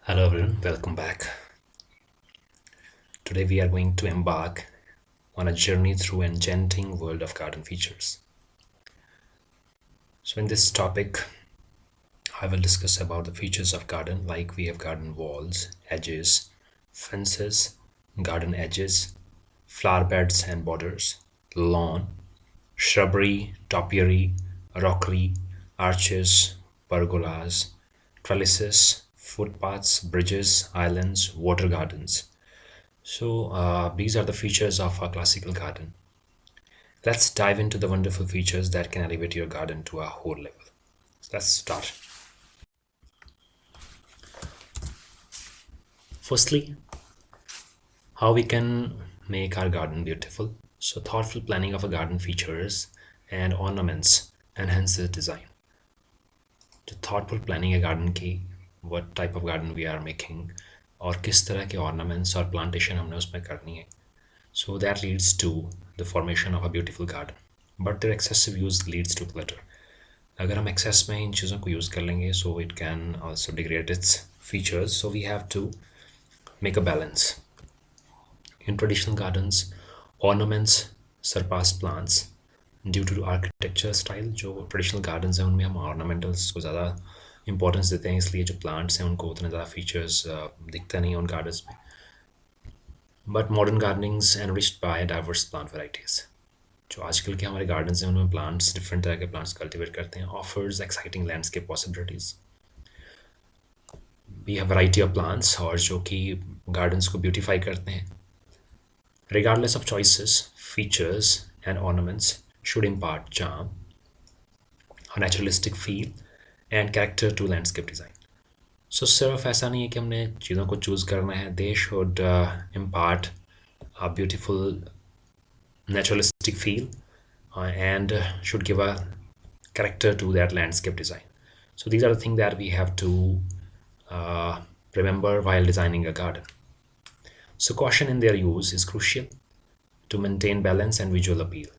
Hello everyone, welcome back. Today we are going to embark on a journey through enchanting world of garden features. So in this topic, I will discuss about the features of garden like we have garden walls, edges, fences, garden edges, flower beds and borders, lawn, shrubbery, topiary, rockery, arches, pergolas, trellises, footpaths, bridges, islands, water gardens. So these are the features of a classical garden. Let's dive into the wonderful features that can elevate your garden to a whole level. Let's start. Firstly, how we can make our garden beautiful. So thoughtful planning of a garden features and ornaments enhance the design. तो thoughtful planning a garden की what type of garden we are making और किस तरह के ornaments और plantation हमने उसमें करनी है. So that leads to the formation of a beautiful garden. But their excessive use leads to clutter. अगर हम excess में इन चीज़ों को use कर लेंगे so it can also degrade its features. So we have to make a balance. In traditional gardens, ornaments surpass plants due to architecture style. जो traditional gardens हैं उनमें हम ornamentals को ज़्यादा importance देते हैं इसलिए जो plants हैं उनको उतने ज़्यादा features दिखते नहीं हैं उन gardens में. But modern gardenings enriched by diverse plant varieties. जो आजकल के हमारे gardens हैं उनमें plants different तरह के plants cultivate करते हैं offers exciting landscape possibilities. We have variety of plants और जो कि gardens को beautify करते हैं. Regardless of choices, features and ornaments should impart charm, a naturalistic feel and character to landscape design. So सिर्फ ऐसा नहीं है कि हमने चीज़ों को चूज़ करना है. They should impart a beautiful naturalistic feel and should give a character to that landscape design. So these are the things that we have to remember while designing a garden. So caution in their use is crucial to maintain balance and visual appeal.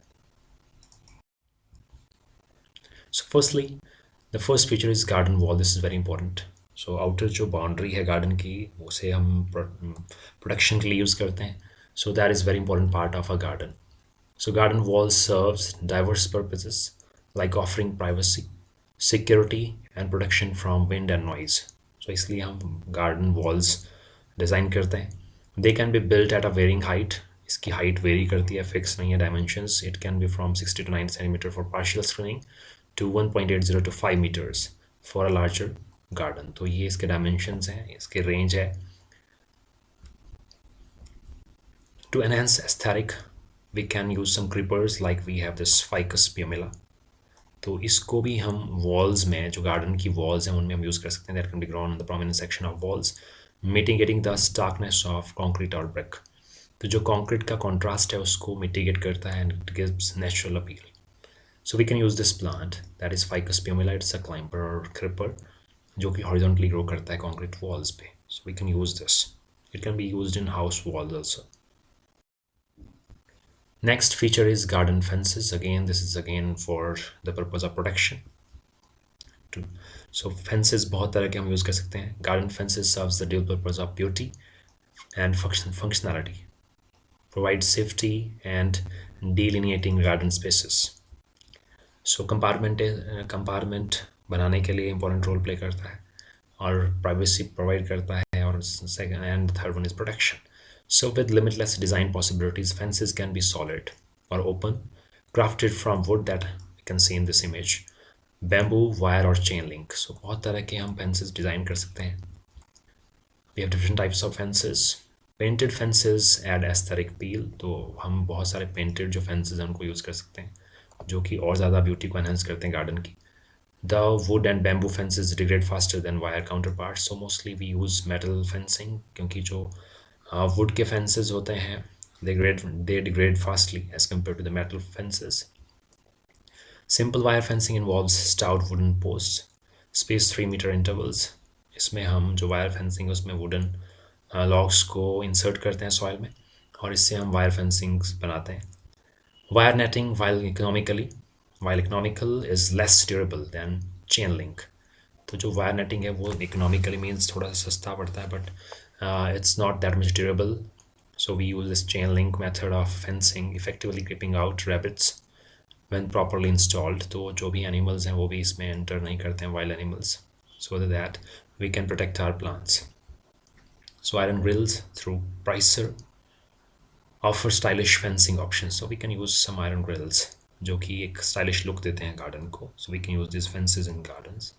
So firstly, the first feature is garden wall. This is very important. So outer जो boundary है garden की उसे हम protection के लिए use करते हैं. So that is very important part of a garden. So garden wall serves diverse purposes like offering privacy, security and protection from wind and noise. So इसलिए हम garden walls design करते हैं. They can be built at a varying height. इसकी height vary करती है, fix नहीं है dimensions. It can be from 60 to 90 centimeter for partial screening to 1.80 to 5 meters for a larger garden. तो ये इसके dimensions हैं, इसके range है. To enhance aesthetic, we can use some creepers like we have this ficus pumila. तो इसको भी हम walls में जो garden की walls हैं उनमें हम use कर सकते हैं. That can be grown in the prominent section of walls, mitigating the starkness of concrete or brick. तो जो concrete का contrast है उसको mitigate करता है and it gives natural appeal. So we can use this plant that is ficus pumila. It's a climber or creeper जो कि horizontally grow करता है concrete walls पे. So we can use this. It can be used in house walls also. Next feature is garden fences. Again, this is again for the purpose of protection. So fences बहुत तरह के हम use कर सकते हैं. Garden fences serves the dual purpose of beauty and functionality, provide safety and delineating garden spaces. So compartment बनाने के लिए important role play करता है और privacy provide करता है और second and third one is protection. So with limitless design possibilities, fences can be solid or open, crafted from wood that you can see in this image, bamboo, wire or chain link. So बहुत तरह के हम fences design कर सकते हैं. We have different types of fences. Painted fences add aesthetic appeal. तो हम बहुत सारे painted जो fences हैं उनको use कर सकते हैं जो कि और ज़्यादा beauty को enhance करते हैं garden की. The wood and bamboo fences degrade faster than wire counterparts. So mostly we use metal fencing क्योंकि जो wood के fences होते हैं they degrade fastly as compared to the metal fences. Simple wire fencing involves stout wooden posts, spaced 3-meter intervals. इसमें हम जो wire fencing है उसमें wooden logs को insert करते हैं soil में और इससे हम wire fencing बनाते हैं. Wire netting while economical is less durable than chain link. तो जो वायर नेटिंग है वो इकोनॉमिकली मीन्स थोड़ा सा सस्ता पड़ता है, but it's not that much durable. So we use this chain link method of fencing, effectively keeping out rabbits when properly installed. तो जो भी animals हैं वो भी इसमें enter नहीं करते हैं, wild animals, so that we can protect our plants. So iron grills through Pricer offer stylish fencing options. So we can use some iron grills जो कि एक stylish look देते हैं garden को. So we can use these fences in gardens.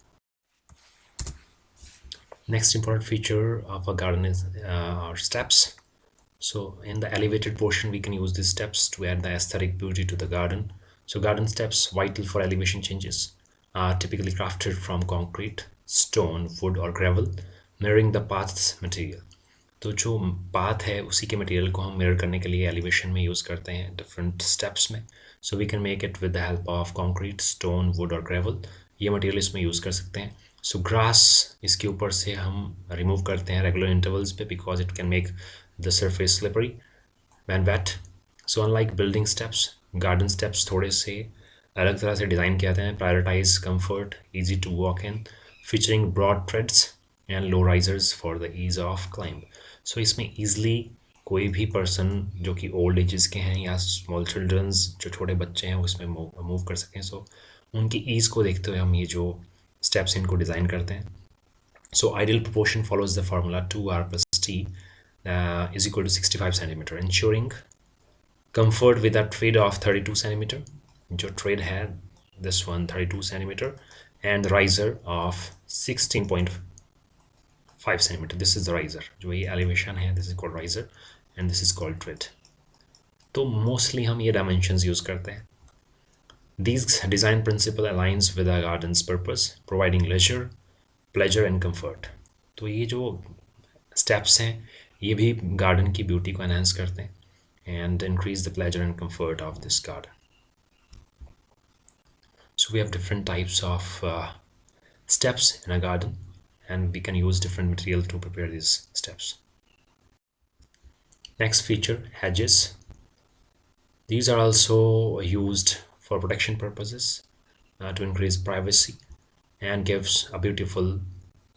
Next important feature of a garden is our steps. So in the elevated portion, we can use these steps to add the aesthetic beauty to the garden. So garden steps, vital for elevation changes, are typically crafted from concrete, stone, wood or gravel, mirroring the path's material. तो जो path है उसी के material को हम mirror करने के लिए एलिवेशन में यूज़ करते हैं डिफरेंट स्टेप्स में. So we can make it with the help of concrete, stone, wood और ग्रेवल. ये मटेरियल इसमें यूज़ कर सकते हैं. सो ग्रास इसके ऊपर से हम रिमूव करते हैं रेगुलर इंटरवल्स पे, because it can make the surface slippery when wet. So unlike building steps, garden steps थोड़े से अलग तरह से डिज़ाइन किए जाते हैं. Prioritize comfort, easy to walk in, featuring broad treads and low risers for the ease of climb. So इसमें easily कोई भी person जो कि old ages के हैं या small children's जो छोटे बच्चे हैं वो इसमें मूव कर सकें. So उनकी ease को देखते हुए हम ये जो steps इनको डिज़ाइन करते हैं. So ideal proportion follows the formula 2r plus t is equal to 65 centimeter, ensuring comfort with a trade of 32 centimeter. जो trade है this one 32 centimeter and the riser of 16.5 centimeter. This is the riser. जो ये elevation है this is called riser and this is called trade. तो mostly हम ये dimensions use करते हैं. These design principle aligns with our garden's purpose, providing leisure, pleasure and comfort. तो ये जो steps हैं ये भी garden की beauty को enhance करते हैं and increase the pleasure and comfort of this garden. So we have different types of steps in a garden and we can use different material to prepare these steps. Next feature, hedges. These are also used for protection purposes to increase privacy and gives a beautiful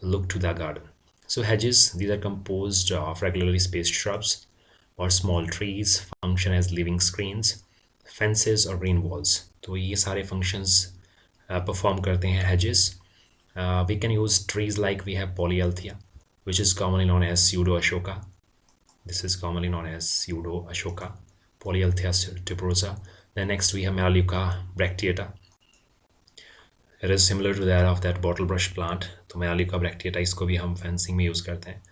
look to the garden. So hedges, these are composed of regularly spaced shrubs or small trees, function as living screens, fences or green walls. तो ये सारे functions perform करते हैं hedges. We can use trees like we have polyalthia, which is commonly known as pseudo ashoka. This is commonly known as pseudo ashoka, polyalthia tuberosa. Then next we have Melaleuca bracteata. It is similar to that of that bottle brush plant. तो Melaleuca bracteata इसको भी हम fencing में use करते हैं.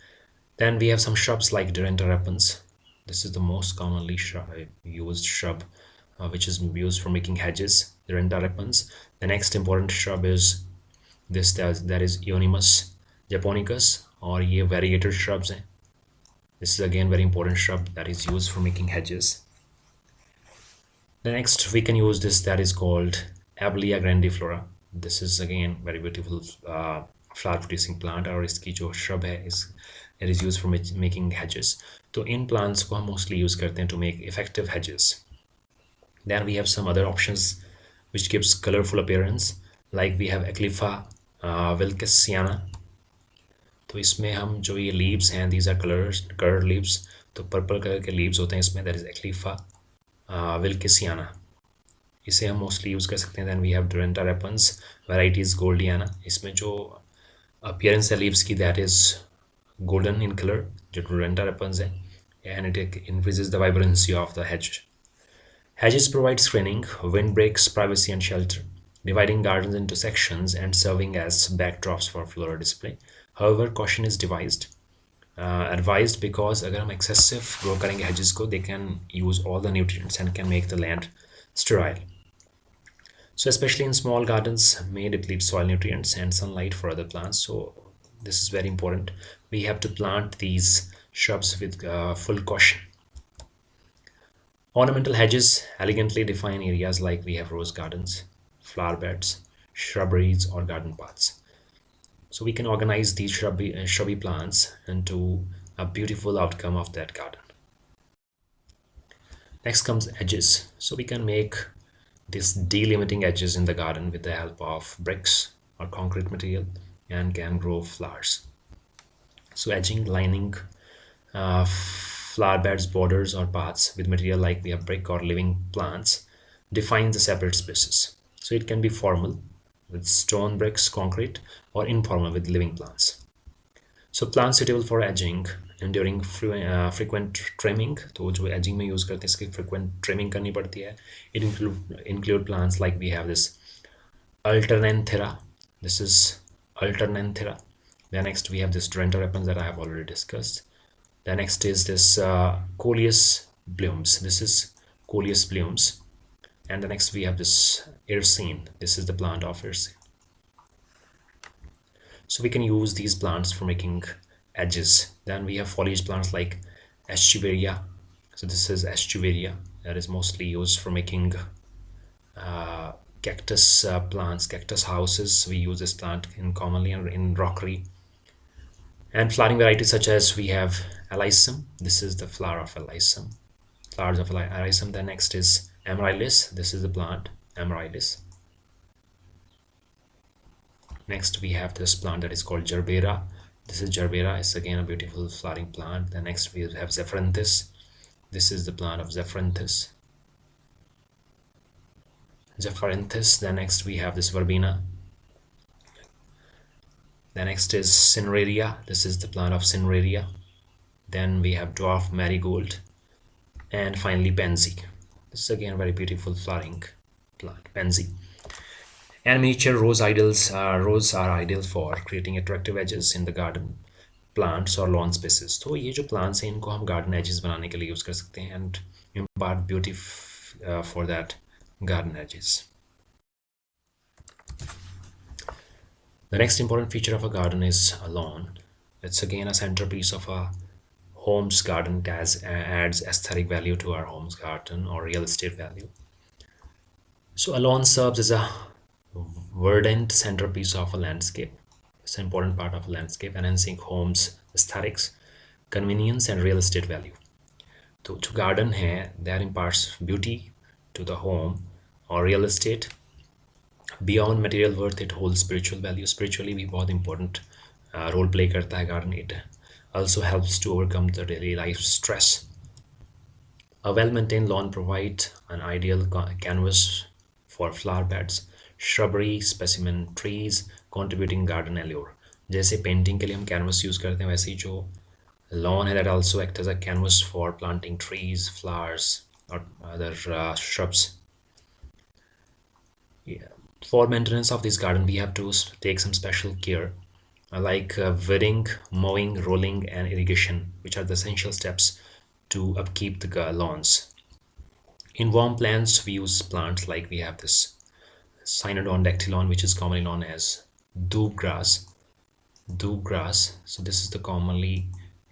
Then we have some shrubs like Duranta repens. This is the most commonly used shrub which is used for making hedges, Duranta repens. The next important shrub is this, that is Euonymus japonicus, और ये variegated shrubs हैं. This is again very important shrub that is used for making hedges. The next we can use this, that is called Abelia grandiflora. This is again very beautiful flower producing plant और इसकी जो shrub है it is used for making hedges. तो इन plants को हम mostly use करते हैं to make effective hedges. Then we have some other options which gives colorful appearance, like we have Eclifa wilkesiana. तो इसमें हम जो ये leaves हैं these are colored leaves. तो purple color के leaves होते हैं इसमें, that is Eclifa wilkesiana. इसे हम मोस्टली यूज़ कर सकते हैं. Then we have Duranta repens, varieties goldiana. इसमें जो appearance है leaves की that is golden in color, जो Duranta repens है, and it increases the vibrancy of the hedge. Hedges provide screening, windbreaks, privacy and shelter, dividing gardens into sections and serving as backdrops for floral display. However, caution is advised because अगर हम excessive grow करेंगे hedges को, they can use all the nutrients and can make the land sterile. So especially in small gardens may deplete soil nutrients and sunlight for other plants. So this is very important. We have to plant these shrubs with full caution. Ornamental hedges elegantly define areas like we have rose gardens, flower beds, shrubberies or garden paths. So we can organize these shrubby plants into a beautiful outcome of that garden. Next comes edges. So we can make these delimiting edges in the garden with the help of bricks or concrete material. and can grow flowers. So edging, lining flower beds, borders, or paths with material like we have brick or living plants defines the separate spaces. So it can be formal with stone, bricks, concrete, or informal with living plants. So plants suitable for edging enduring frequent trimming. तो जो edging में use करते हैं इसकी frequent trimming करनी पड़ती है. It include plants like we have this alternanthera. This is alternanthera. Then next we have this Dendrocephalus that I have already discussed. The next is this coleus blooms. This is coleus blooms. And the next we have this Irsine. This is the plant of Irsine. So we can use these plants for making edges. Then we have foliage plants like echeveria. So this is echeveria that is mostly used for making cactus plants, cactus houses. We use this plant in commonly in rockery. And flowering varieties such as we have alyssum. This is the flower of alyssum. Flowers of alyssum. The next is amaryllis. This is the plant amaryllis. Next we have this plant that is called gerbera. This is gerbera. It's again a beautiful flowering plant. The next we have zephyrinthus. This is the plant of zephyrinthus. Zephyrinthus. The next we have this verbena. The next is cineraria. This is the plant of cineraria. Then we have dwarf marigold. And finally pansy. This is again a very beautiful flowering plant, pansy. And miniature rose are ideal for creating attractive edges in the garden plants or lawn spaces. तो ये जो plants हैं इनको हम garden edges बनाने के लिए use कर सकते हैं and impart beauty for that garden edges. The next important feature of a garden is a lawn. It's again a centerpiece of a home's garden as adds aesthetic value to our home's garden or real estate value. So a lawn serves as a verdant centerpiece of a landscape. It's an important part of a landscape, enhancing home's aesthetics, convenience, and real estate value. तो जो garden है, that imparts beauty to the home or real estate. Beyond material worth, it holds spiritual value. Spiritually भी बहुत important role play करता है garden. It also helps to overcome the daily life stress. A well-maintained lawn provides an ideal canvas for flower beds, shrubbery, specimen trees, contributing garden allure. जैसे painting के लिए हम canvas use करते हैं वैसे ही जो lawn है that also act as a canvas for planting trees, flowers, or other shrubs. Yeah. For maintenance of this garden, we have to take some special care, like weeding, mowing, rolling, and irrigation, which are the essential steps to upkeep the lawns. In warm plants, we use plants like we have this Cynodon dactylon, which is commonly known as doob grass. Doob grass. So this is the commonly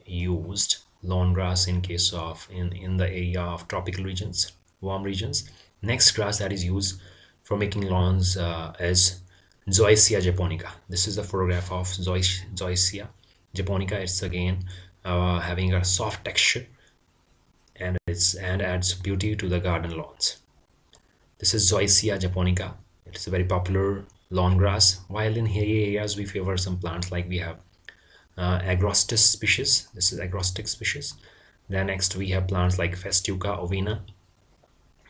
used lawn grass in case of in the area of tropical regions, warm regions. Next grass that is used for making lawns is Zoysia japonica. This is the photograph of Zoysia japonica. It's again having a soft texture and adds beauty to the garden lawns. This is Zoysia japonica. It's a very popular lawn grass. While in hilly areas, we favor some plants like we have agrostis species. This is agrostic species. Then next we have plants like Festuca ovina.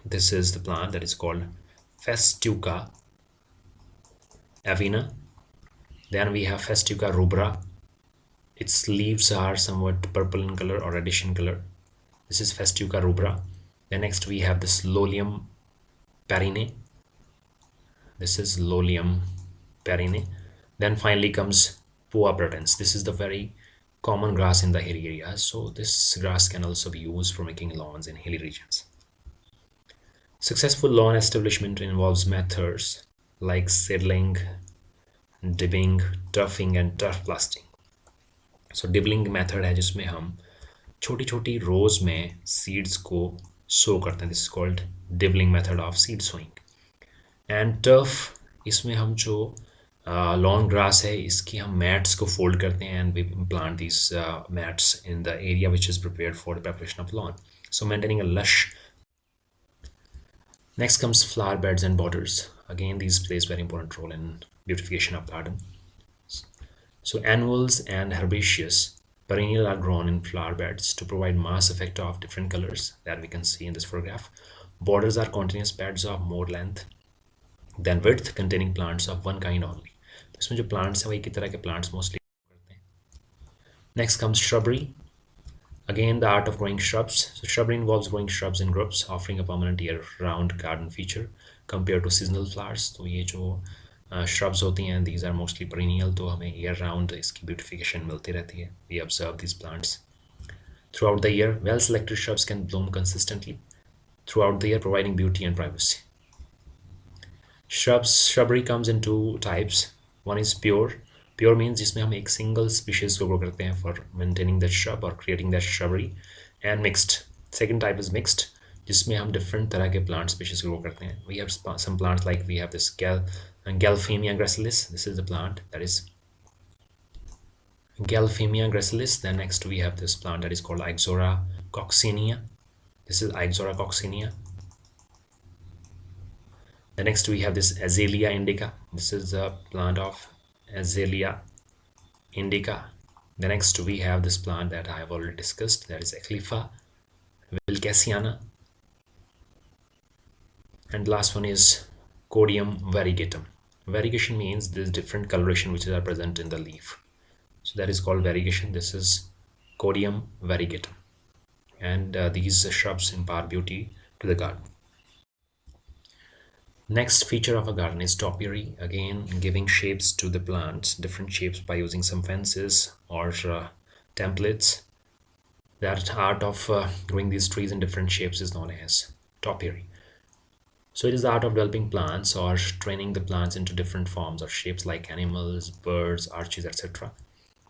This is the plant that is called Festuca avena. Then we have Festuca rubra. Its leaves are somewhat purple in color or reddish in color. This is Festuca rubra. Then next we have this Lolium perine. This is Lolium perine. Then finally comes Poa pratense. This is the very common grass in the hilly areas. So this grass can also be used for making lawns in hilly regions. Successful lawn establishment involves methods like seedling, dibbing, turfing, and turf blasting. So dibbling method है जिसमें हम छोटी छोटी rows में seeds को sow करते हैं. This is called dibbling method of seed sowing. And turf, इसमें हम जो lawn grass है इसकी हम mats को fold करते हैं and we plant these mats in the area which is prepared for the preparation of lawn. So maintaining a lush. Next comes flower beds and borders. Again, these plays very important role in beautification of garden. So annuals and herbaceous perennial are grown in flower beds to provide mass effect of different colors that we can see in this photograph. Borders are continuous beds of more length than width containing plants of one kind only. तो इसमें जो plants हैं वो एक ही तरह के plants mostly करते हैं. Next comes shrubbery. Again, the art of growing shrubs. So shrubbery involves growing shrubs in groups, offering a permanent year-round garden feature compared to seasonal flowers. तो ये जो shrubs होती हैं, these are mostly perennial, तो हमें year-round इसकी beautification मिलती रहती है. We observe these plants throughout the year. Well-selected shrubs can bloom consistently throughout the year, providing beauty and privacy. Shrubbery comes in two types. One is pure. Pure means जिसमें हम एक single species को grow करते हैं for maintaining that shrub or creating that shrubbery. And mixed. Second type is mixed, जिसमें हम different तरह के plant species को grow करते हैं. We have some plants like we have this Galphemia gracilis. This is the plant that is Galphemia gracilis. Then next we have this plant that is called Ixora coccinea. This is Ixora coccinea. The next we have this Azalea indica. This is the plant of Azalea indica. The next we have this plant that I have already discussed, that is Eclipha wilkesiana. And last one is Codium variegatum. Variegation means there's different coloration which are present in the leaf. So that is called variegation. This is Codium variegatum. And these shrubs impart beauty to the garden. Next feature of a garden is topiary, again giving shapes to the plants, different shapes by using some fences or templates. That art of growing these trees in different shapes is known as topiary. So it is the art of developing plants or training the plants into different forms or shapes like animals, birds, arches, etc.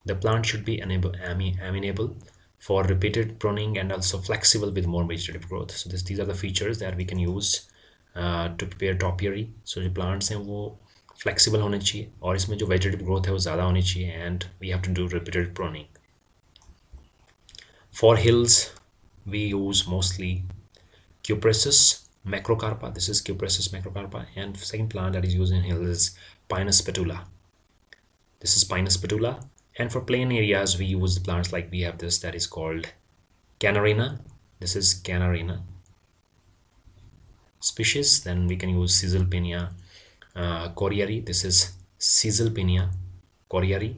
The plant should be amenable for repeated pruning and also flexible with more vegetative growth. So these are the features that we can use to prepare topiary. So जो plants हैं वो flexible होने चाहिए और इसमें जो vegetative growth है वो ज़्यादा होनी चाहिए, and we have to do repeated pruning. For hills, we use mostly Cupressus macrocarpa. This is Cupressus macrocarpa, and second plant that is used in hills is Pinus petula. This is Pinus petula, and for plain areas we use plants like we have this that is called Canarina. This is Canarina species. Then we can use Caesalpinia coriari. This is Caesalpinia coriari.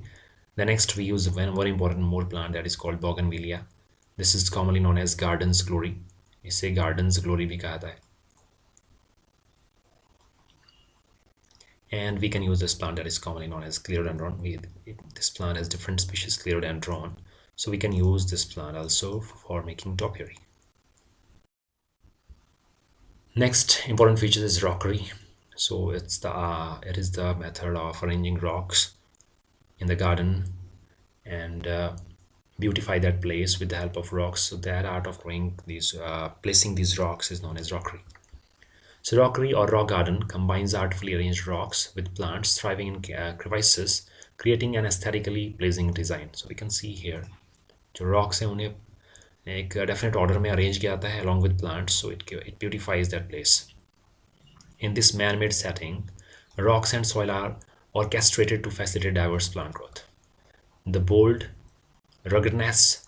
The next we use one very important more plant that is called Bougainvillea. This is commonly known as garden's glory. इसे garden's glory भी कहा जाता है. And we can use this plant that is commonly known as clerodendron. This plant has different species clerodendron, so we can use this plant also for making topiary. Next important feature is rockery. So it is the method of arranging rocks in the garden and beautify that place with the help of rocks. So that art of growing these placing these rocks is known as rockery. So rockery or rock garden combines artfully arranged rocks with plants thriving in crevices, creating an aesthetically pleasing design. So we can see here जो rocks हैं उन्हें एक definite order में arrange किया जाता है along with plants, so it beautifies that place. In this man-made setting, rocks and soil are orchestrated to facilitate diverse plant growth. The bold ruggedness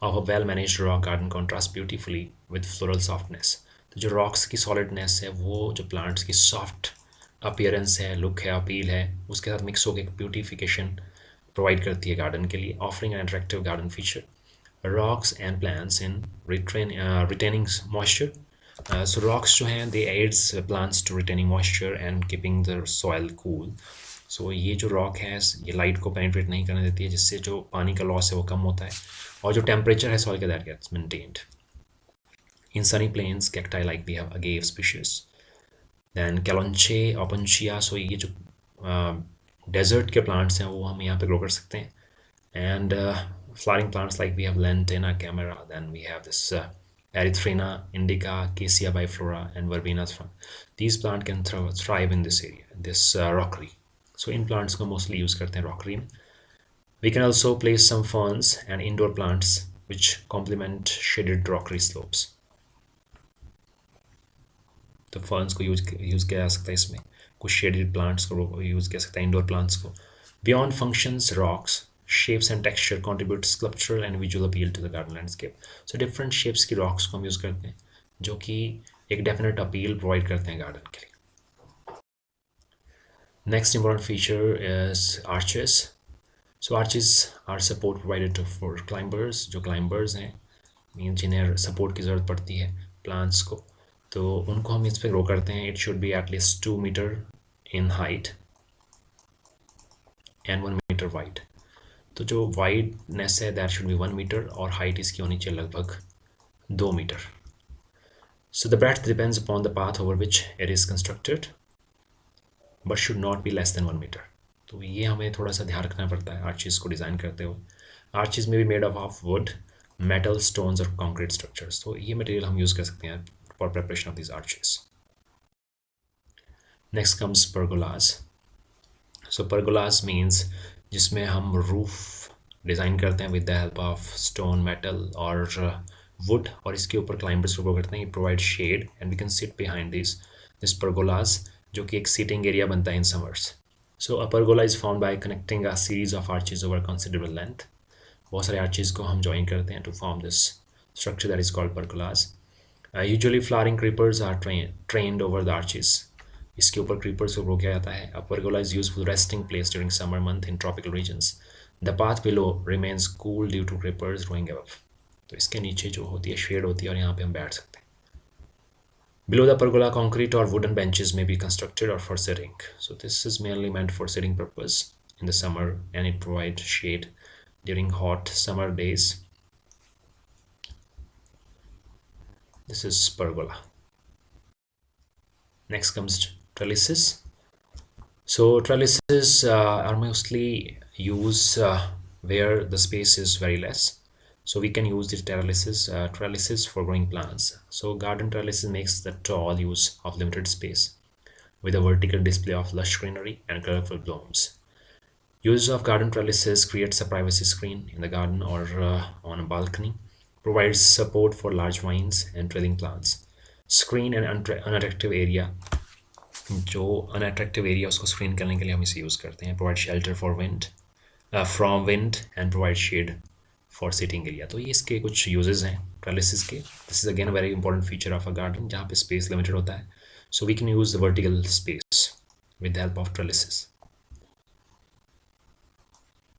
of a well-managed rock garden contrasts beautifully with floral softness. तो जो rocks की solidness है वो जो plants की soft appearance है, look है, appeal है, उसके साथ mix होकर एक beautification provide करती है garden के लिए, offering an attractive garden feature. Rocks and plants in retaining moisture. So rocks जो हैं they aids plants to retaining moisture and keeping the soil cool. So ये जो rock है ये light को penetrate नहीं करने देती है, जिससे जो पानी का loss है वो कम होता है, और जो temperature है soil का that gets maintained. In sunny plains, cacti like we have agave species. Then calonche, opuntia, so ये जो desert के plants हैं वो हम यहाँ पे grow कर सकते हैं. And flowering plants like we have Lantana camera, then we have this Erythrina indica, Cassia biflora, and Verbena. These plants can thrive in this area, this rockery. So in plants को mostly use करते हैं rockery में. We can also place some ferns and indoor plants which complement shaded rockery slopes. तो ferns को use किया जा सकता है इसमें, कुछ shaded plants को use किया जा सकता है, indoor plants को. Beyond functions, rocks, shapes and texture contribute sculptural and visual appeal to the garden landscape. So different shapes की rocks को हम use करते हैं जो कि एक definite appeal provide करते हैं garden के लिए. Next important feature is arches. So arches are support provided for climbers. जो climbers हैं मीन जिन्हें support की ज़रूरत पड़ती है plants को, तो उनको हम इस पे grow करते हैं. It should be at least 2 meter in height and 1 meter wide. तो जो वाइडनेस है दैट शुड बी 1 मीटर और हाइट इसकी होनी चाहिए लगभग 2 metre. So the breadth depends upon the path over which it is constructed but should not be less than 1 metre. तो ये हमें थोड़ा सा ध्यान रखना पड़ता है आर्चेस को डिज़ाइन करते हुए. आर्चेस में भी made of wood, metal, stones और कॉन्क्रीट स्ट्रक्चर्स. तो ये मटेरियल हम यूज़ कर सकते हैं for preparation of this arches. Next comes pergolas. So pergolas means जिसमें हम रूफ डिज़ाइन करते हैं with the help of stone, metal और वुड, और इसके ऊपर क्लाइंबर्स को करते हैं. ये provide shade and we can sit behind this pergolas, जो कि एक सीटिंग एरिया बनता है in summers. So a pergola is found by connecting a series of arches over considerable length. बहुत सारे आर्चेज को हम ज्वाइन करते हैं to form this structure that is called pergolas. Usually flowering creepers are trained over the arches. इसके ऊपर creepers को ग्रो किया जाता है. A pergola is useful resting place during summer month in tropical regions. The path below remains cool due to creepers growing above. तो इसके नीचे जो होती है शेड होती है और यहाँ पे हम बैठ सकते हैं. Below the pergola, concrete or wooden benches may be constructed or for sitting. So this is mainly meant for sitting purpose in the summer, and it provides shade during hot summer days. This is pergola. Next comes trellises. So trellises are mostly used where the space is very less. So we can use these trellises for growing plants. So garden trellises makes the tall use of limited space with a vertical display of lush greenery and colorful blooms. Use of garden trellises creates a privacy screen in the garden or on a balcony, provides support for large vines and trailing plants. Screen an unattractive area. जो unattractive area उसको screen करने के लिए हम इसे use करते हैं. Provide shelter for wind, from wind and provide shade for sitting area. तो ये इसके कुछ यूजेस हैं ट्रेलिसेस के. This is again very important feature of a garden जहाँ पे स्पेस लिमिटेड होता है. So we can use the vertical space with the help of trellises.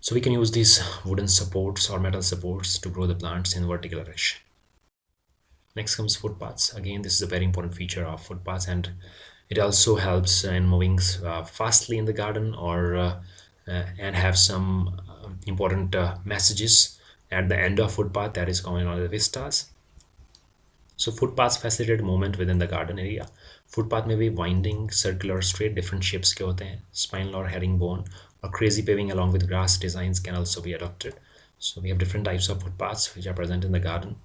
So we can use these wooden supports or metal supports to grow the plants in vertical direction. Next comes footpaths. Again, this is a very important feature of footpaths, and it also helps in moving fastly in the garden or and have some important messages at the end of footpath that is common on the vistas. So footpaths facilitate movement within the garden area. Footpath may be winding, circular, straight, different shapes के होते हैं. Spinal or herringbone or crazy paving along with grass designs can also be adopted. So we have different types of footpaths which are present in the garden.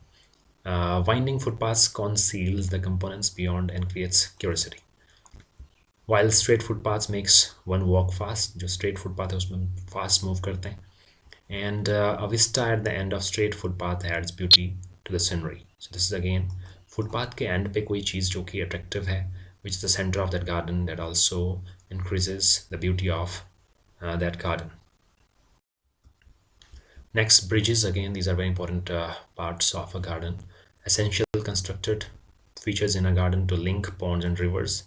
Winding footpaths conceals the components beyond and creates curiosity. While straight footpaths makes one walk fast. जो straight footpath है उसमें fast move करते हैं. And a vista at the end of straight footpath adds beauty to the scenery. So this is again footpath के end पे कोई चीज़ जो कि attractive है, which is the center of that garden, that also increases the beauty of that garden. Next, bridges. Again, these are very important parts of a garden. Essential constructed features in a garden to link ponds and rivers.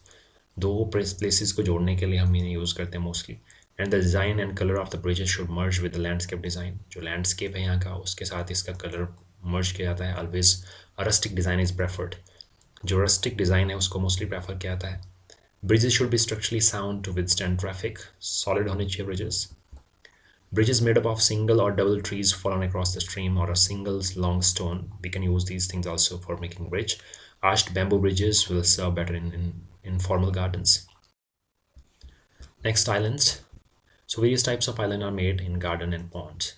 दो places को जोड़ने के लिए हम इन्हें use करते हैं mostly. And the design and color of the bridges should merge with the landscape design. जो landscape है यहाँ का उसके साथ इसका color merge किया जाता है. Always a rustic design is preferred. जो rustic design है उसको mostly prefer किया जाता है. Bridges should be structurally sound to withstand traffic. Solid होने चाहिए bridges. Bridges made up of single or double trees fallen across the stream or a single long stone. We can use these things also for making bridge. Arched bamboo bridges will serve better in formal gardens. Next, islands. So various types of islands are made in garden and ponds.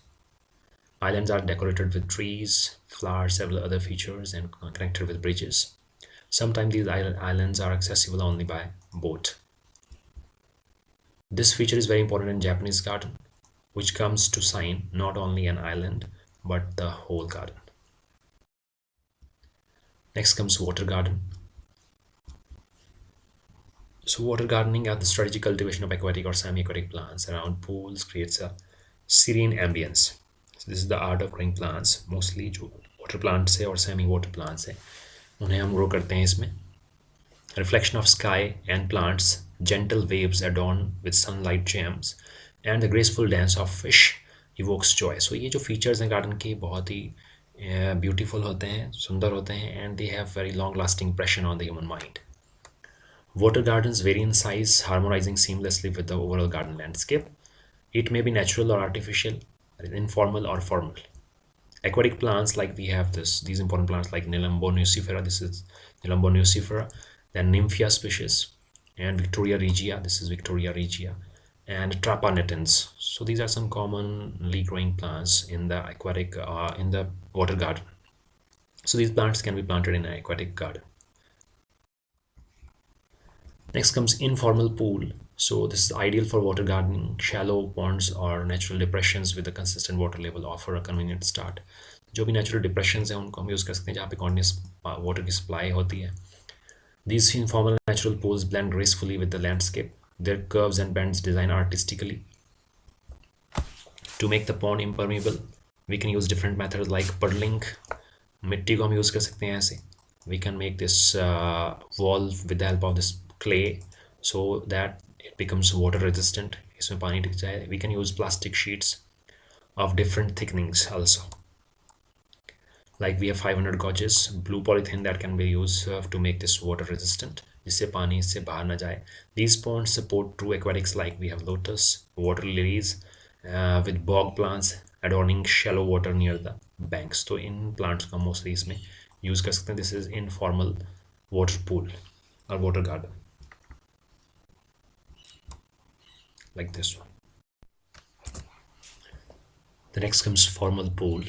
Islands are decorated with trees, flowers, several other features, and connected with bridges. Sometimes these islands are accessible only by boat. This feature is very important in Japanese garden, which comes to sign not only an island but the whole garden. Next comes water garden. So water gardening and the strategic cultivation of aquatic or semi-aquatic plants around pools creates a serene ambience. So this is the art of growing plants, mostly जो water plants है और semi water plants है उन्हें हम grow करते हैं इसमें. Reflection of sky and plants, gentle waves adorned with sunlight gems, and the graceful dance of fish evokes joy. So ये जो features हैं garden के बहुत ही beautiful होते हैं, सुंदर होते हैं, and they have very long lasting impression on the human mind. Water gardens vary in size, harmonizing seamlessly with the overall garden landscape. It may be natural or artificial, informal or formal. Aquatic plants, like we have these important plants like Nilambo nucifera. This is Nilambo nucifera. Then Nymphia species and Victoria regia. This is Victoria regia, and Trapanetans. So these are some commonly growing plants in the aquatic in the water garden. So these plants can be planted in an aquatic garden. Next comes informal pool. So this is ideal for water gardening. Shallow ponds or natural depressions with a consistent water level offer a convenient start. जो भी natural depressions हैं उनको हम use कर सकते हैं जहाँ पे continuous water की supply होती है. These informal natural pools blend gracefully with the landscape. Their curves and bends designed artistically. To make the pond impermeable, we can use different methods like puddling. मिट्टी को हम यूज़ कर सकते हैं ऐसे. We can make this wall with the help of this clay so that it becomes water resistant. इसमें पानी टिक जाए. We can use plastic sheets of different thicknings also. Like we have 500 gauges blue polythene that can be used to make this water resistant, जिससे पानी इससे बाहर ना जाए. These ponds support true aquatics like we have lotus, water lilies with bog plants adorning shallow water near the banks. तो इन plants का mostly इसमें use कर सकते हैं. This is informal water pool or water garden, like this one. The next comes formal pool.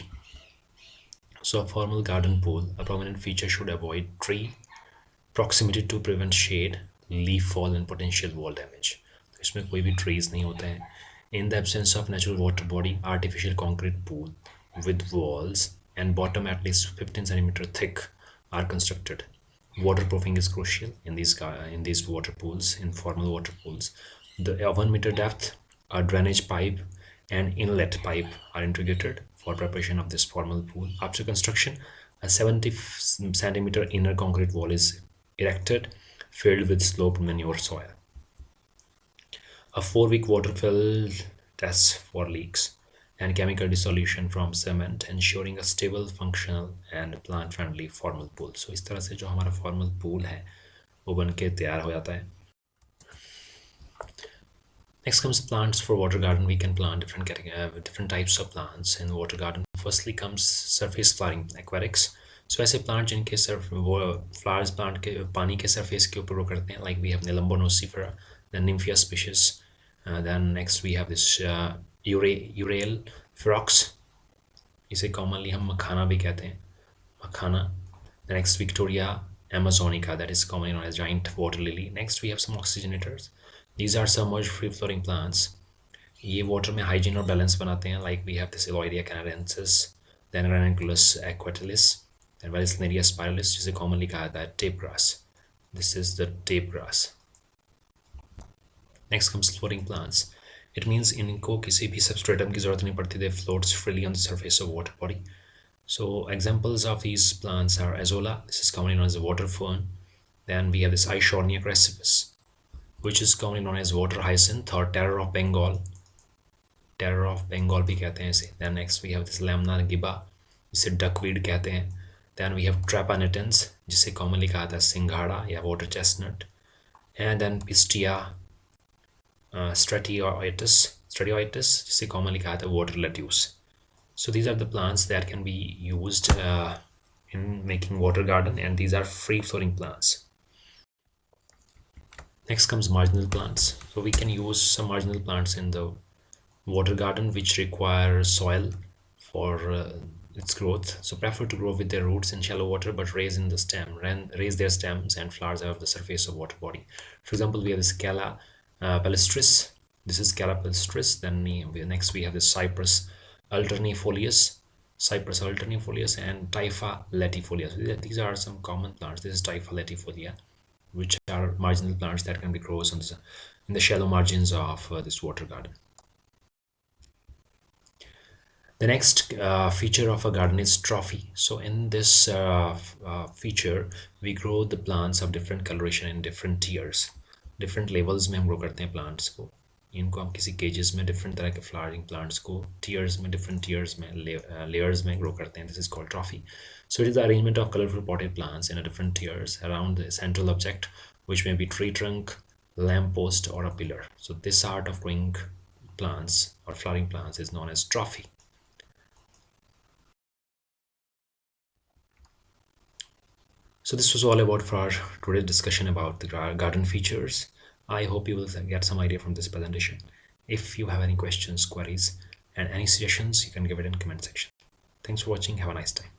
So a formal garden pool, a prominent feature should avoid tree proximity to prevent shade, leaf fall and potential wall damage. तो इसमें कोई भी trees नहीं होते हैं. In the absence of natural water body, artificial concrete pool with walls and bottom at least 15 centimeter thick are constructed. Waterproofing is crucial in these water pools, in formal water pools. The 1 meter depth, a drainage pipe and inlet pipe are integrated for preparation of this formal pool. After construction, a 70 centimeter inner concrete wall is erected, filled with sloped manure soil. A 4-week water fill tests for leaks and chemical dissolution from cement, ensuring a stable, functional and plant-friendly formal pool. So इस तरह से जो हमारा formal pool है वो बन के तैयार हो जाता है. Next comes plants for water garden. We can plant different types of plants in water garden. Firstly comes surface flowering aquatics. So ऐसे plant जिनके वो flowers plant के पानी के surface के ऊपर grow करते हैं, like we have Nilambo nucifera, then Nymphia species. Then next we have this Ural ferox. इसे commonly हम मखाना भी कहते हैं, मखाना. The next Victoria amazonica, that is commonly known as giant water lily. Next we have some oxygenators. These are submerged free flowering plants. ये water में hygiene और balance बनाते हैं. Like we have this Eloidea canadensis, then Ranunculus aquatilis, then Vallisneria spiralis, जिसे commonly कहा जाता है tape grass. This is the tape grass. Next comes floating plants. It means इनको किसी भी substratum की जरूरत नहीं पड़ती. They floats freely on the surface of water body. So examples of these plants are Azolla. This is commonly known as a water fern. Then we have this Eishonia crassipus, which is commonly known as water hyacinth or terror of Bengal. Terror of Bengal भी कहते हैं इसे. Then next we have this Lamna giba, जिसे duckweed कहते हैं. Then we have Trapanetans, जिसे commonly कहा जाता है सिंघाड़ा या water chestnut. And then Pistia stratioitis, जिसे commonly कहा जाता है water lettuce. So these are the plants that can be used in making water garden, and these are free flowering plants. Next comes marginal plants. So we can use some marginal plants in the water garden which require soil for its growth. So prefer to grow with their roots in shallow water but raise their stems and flowers out of the surface of water body. For example, we have this Calla palustris. This is Calla palustris. Then next we have this Cypress alternifolius, and Typha latifolius. These are some common plants. This is Typha latifolia. which are marginal plants that can be grown on in the shallow margins of this water garden. The next feature of a garden is trophy. So in this feature, we grow the plants of different coloration in different tiers. Different levels में हम grow करते हैं plants को. इनको हम किसी cages में different तरह के flowering plants को tiers में different tiers में layers में grow करते हैं. This is called trophy. So it is the arrangement of colorful potted plants in a different tiers around the central object, which may be tree trunk, lamp post, or a pillar. So this art of growing plants or flowering plants is known as trophy. So this was all about for our today's discussion about the garden features. I hope you will get some idea from this presentation. If you have any questions, queries, and any suggestions, you can give it in comment section. Thanks for watching. Have a nice time.